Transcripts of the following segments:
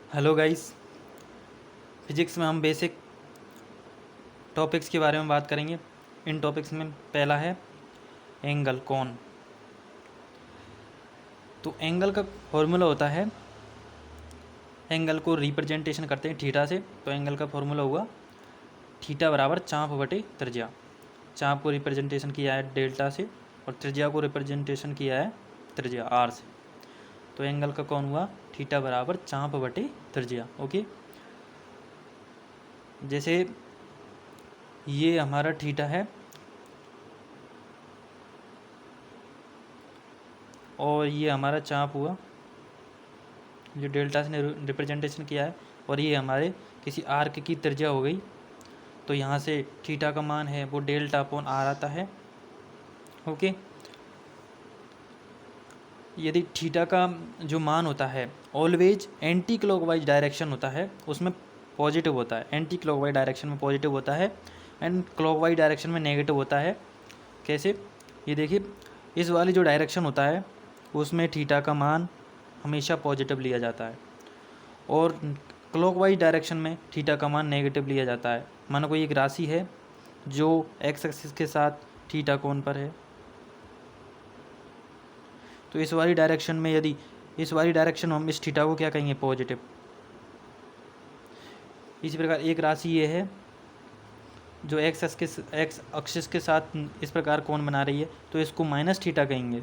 Hello guys. Physics में हम basic topics के बारे में बात करेंगे। इन टॉपिक्स में पहला है एंगल, कोण। तो एंगल का फॉर्मूला होता है, एंगल को रिप्रेजेंटेशन करते हैं थीटा से। तो एंगल का फॉर्मूला हुआ थीटा बराबर चाप बटे त्रिज्या। चाप को रिप्रेजेंटेशन किया है डेल्टा से और त्रिज्या को रिप्रेजेंटेशन किया है त्रिज्या आर से। तो एंगल का कौन हुआ थीटा बराबर चाप बटे त्रिज्या। ओके, जैसे ये हमारा थीटा है और ये हमारा चाप हुआ जो डेल्टा से रिप्रेजेंटेशन किया है, और ये हमारे किसी आर्क की त्रिज्या हो गई। तो यहाँ से थीटा का मान है वो डेल्टा अपॉन आर आता है। ओके, यदि थीटा का जो मान होता है ऑलवेज एंटी क्लॉकवाइज डायरेक्शन होता है, उसमें पॉजिटिव होता है। एंटी क्लॉकवाइज डायरेक्शन में पॉजिटिव होता है एंड क्लॉकवाइज डायरेक्शन में नेगेटिव होता है। कैसे? ये देखिए, इस वाली जो डायरेक्शन होता है उसमें थीटा का मान हमेशा पॉजिटिव लिया जाता है और क्लॉकवाइज डायरेक्शन में थीटा का मान नेगेटिव लिया जाता है। मानो कोई एक राशि है जो एक्स एक्सिस के साथ थीटा कोण पर है, तो इस वाली डायरेक्शन में यदि इस वाली डायरेक्शन में हम इस थीटा को क्या कहेंगे, पॉजिटिव। इसी प्रकार एक राशि ये है जो एक्स एक्सिस के साथ इस प्रकार कोण बना रही है, तो इसको माइनस थीटा कहेंगे।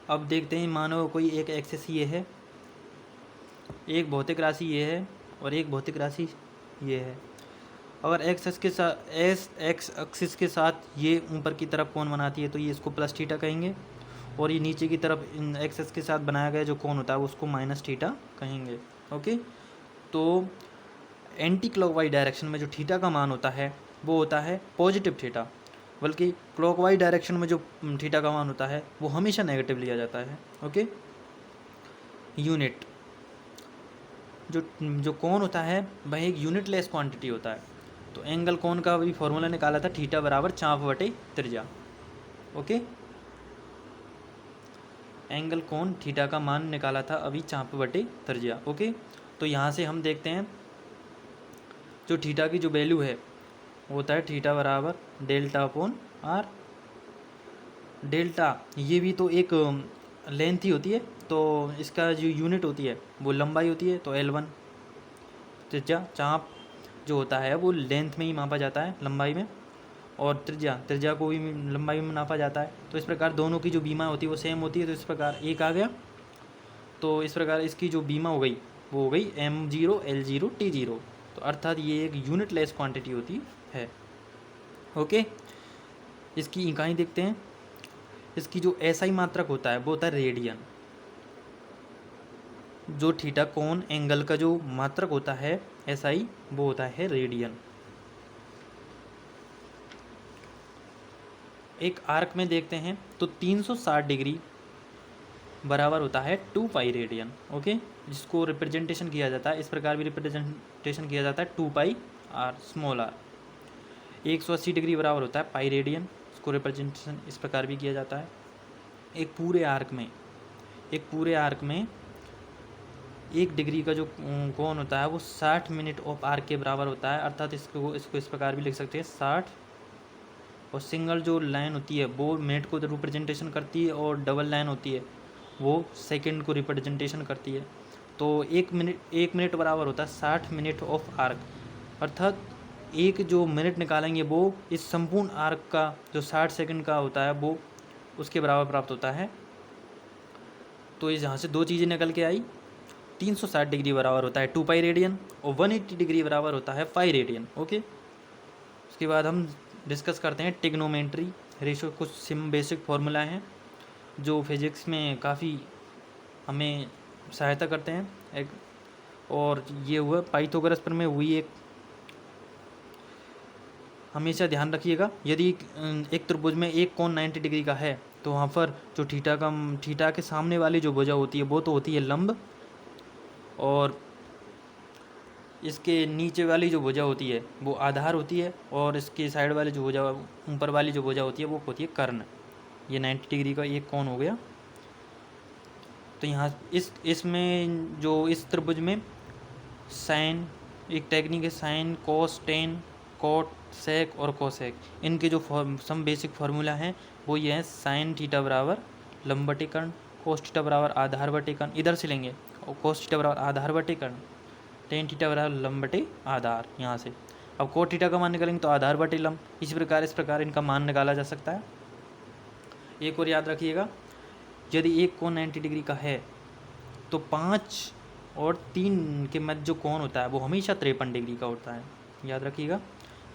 अब देखते हैं, मानो कोई एक एक्सिस ये है, एक भौतिक राशि ये है और एक भौतिक राशि ये है। अगर एक्स एक्सिस के साथ ये ऊपर की तरफ कोण बनाती है तो ये इसको प्लस थीटा कहेंगे, और ये नीचे की तरफ एक्सिस के साथ बनाया गया जो कोण होता है उसको माइनस थीटा कहेंगे। ओके, तो एंटी क्लॉकवाइज डायरेक्शन में जो थीटा का मान होता है वो होता है पॉजिटिव थीटा, बल्कि क्लॉकवाइज डायरेक्शन में जो थीटा का मान होता है वो हमेशा नेगेटिव लिया जाता है। ओके, यूनिट जो कोण होता है वह एक यूनिटलेस क्वांटिटी होता है। तो एंगल कोण का भी फॉर्मूला निकाला था थीटा बराबर चाप बटे त्रिज्या। ओके, एंगल कोण थीटा का मान निकाला था अभी चाप बटे त्रिज्या। ओके, तो यहाँ से हम देखते हैं जो थीटा की जो वैल्यू है वो होता है थीटा बराबर डेल्टा अपॉन आर। डेल्टा ये भी तो एक लेंथ ही होती है, तो इसका जो यूनिट होती है वो लंबाई होती है। तो L1 त्रिज्या, चाप जो होता है वो लेंथ में ही मापा जाता है, लंबाई में, और त्रिज्या को भी लंबाई में नापा जाता है। तो इस प्रकार दोनों की जो बीमा होती है वो सेम होती है। तो इस प्रकार एक आ गया, तो इस प्रकार इसकी जो बीमा हो गई वो हो गई M0 L0 T0। तो अर्थात ये एक यूनिटलेस क्वांटिटी होती है। ओके, इसकी इकाई देखते हैं। इसकी जो SI मात्रक होता है वो होता है रेडियन। जो थीटा कोण एंगल का जो मात्रक होता है SI वो होता है रेडियन। एक आर्क में देखते हैं तो 360 डिग्री बराबर होता है 2 पाई रेडियन। ओके, जिसको रिप्रेजेंटेशन किया जाता है, इस प्रकार भी रिप्रेजेंटेशन किया जाता है 2 पाई आर स्मॉल आर। 180 डिग्री बराबर होता है पाई रेडियन, इसको रिप्रेजेंटेशन इस प्रकार भी किया जाता है। एक पूरे आर्क में 1 डिग्री का जो कोण होता है वो 60 मिनट ऑफ आर्क के बराबर होता है। अर्थात इसको इस प्रकार भी लिख सकते हैं 60, और सिंगल जो लाइन होती है वो मिनट को रिप्रेजेंटेशन करती है और डबल लाइन होती है वो सेकंड को रिप्रेजेंटेशन करती है। तो 1 मिनट बराबर होता है 60 मिनट ऑफ आर्क। अर्थात एक जो मिनट निकालेंगे वो इस संपूर्ण आर्क का जो 60 सेकंड का होता है वो उसके बराबर प्राप्त होता है। तो इस यहाँ से दो चीज़ें निकल के आई, 360 डिग्री बराबर होता है 2 पाई रेडियन और 180 डिग्री बराबर होता है पाई रेडियन। ओके, उसके बाद हम डिस्कस करते हैं टिग्नोमेट्री रेशो। कुछ बेसिक फार्मूला हैं जो फिजिक्स में काफ़ी हमें सहायता करते हैं। और ये हुआ पाइथागोरस पर में हुई एक, हमेशा ध्यान रखिएगा, यदि एक त्रिभुज में एक कोण 90 डिग्री का है तो वहाँ पर जो थीटा के सामने वाली जो भुजा होती है वो तो होती है लंब, और इसके नीचे वाली जो भुजा होती है वो आधार होती है, और इसके साइड वाली जो भुजा ऊपर वाली जो भुजा होती है वो होती है कर्ण। ये 90 डिग्री का एक कोण हो गया। तो यहाँ इसमें जो इस त्रिभुज में साइन एक टेक्निक है, sine cos tan cot sec और कोसेक, इनके जो सम बेसिक फार्मूला हैं वो ये हैं। साइन थीटा बराबर लंब बटे कर्ण, कोस थीटा बराबर आधार बटे कर्ण, इधर से लेंगे, और कोस थीटा बराबर आधार बटे कर्ण, टेन थीटा बराबर लंब बटे आधार यहाँ से। अब कोट थीटा का मान निकालेंगे तो आधार बटे लंब। इस प्रकार इनका मान निकाला जा सकता है। एक और याद रखिएगा, यदि एक कोण 90 डिग्री का है तो 5 और 3 के मध्य जो कोण होता है वो हमेशा 53 डिग्री का होता है। याद रखिएगा,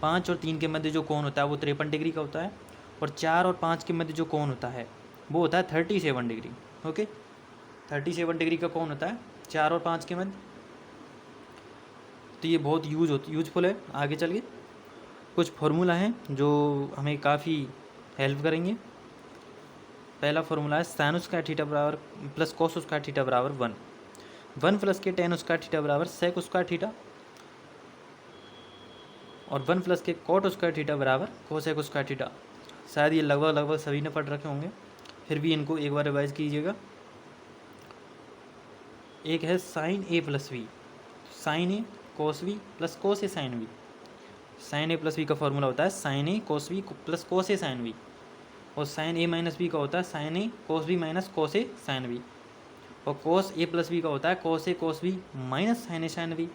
5 और 3 के मध्य जो कोण होता है वो 53 डिग्री का होता है, और 4 और 5 के मध्य जो कोण होता है वो होता है 37 डिग्री। ओके, 37 डिग्री का कोण होता है 4 और 5 के मध्य। तो ये बहुत यूजफुल है। आगे चलिए, कुछ फार्मूला हैं जो हमें काफ़ी हेल्प करेंगे। पहला फार्मूला है साइन स्क्वायर थीटा बराबर प्लस कोस स्क्वायर थीटा बराबर 1 प्लस के टेन स्क्वायर थीटा बराबर सेक स्क्वायर थीटा, और 1 प्लस के कोट स्क्वायर थीटा बराबर कोसेक स्क्वायर थीटा। शायद ये लगभग सभी ने पढ़ रखे होंगे, फिर भी इनको एक बार रिवाइज कीजिएगा। एक है sine A plus B, sine A cos B plus cos A sine B. Sine A plus B का फॉर्मूला होता है sine A cos B plus cos A sine B, और साइन ए माइनस बी का होता है sine A cos B minus cos A sine B, और cos A plus B का होता है cos B minus sine A sine B,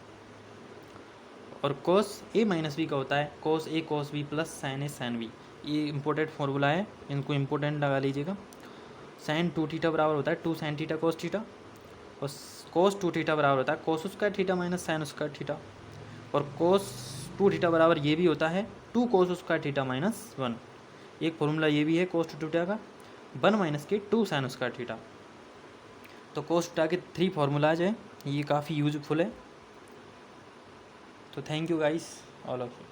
और cos A minus B का होता है cos B plus sine A sine B. ये important formula है, इनको इंपॉर्टेंट लगा लीजिएगा। साइन 2 थीटा बराबर होता है 2 साइन थीटा कोस थीटा, और कोस 2 थीटा बराबर होता है cos square theta minus sine square theta, और कोस 2 थीटा बराबर ये भी होता है 2 कोस स्क्वायर थीटा माइनस 1। एक फार्मूला ये भी है कोस 2 थीटा का 1 माइनस के 2 साइन स्क्वायर थीटा। तो कोस थीटा के 3 फार्मूलाज हैं, ये काफ़ी यूजफुल है। तो thank you guys all of you.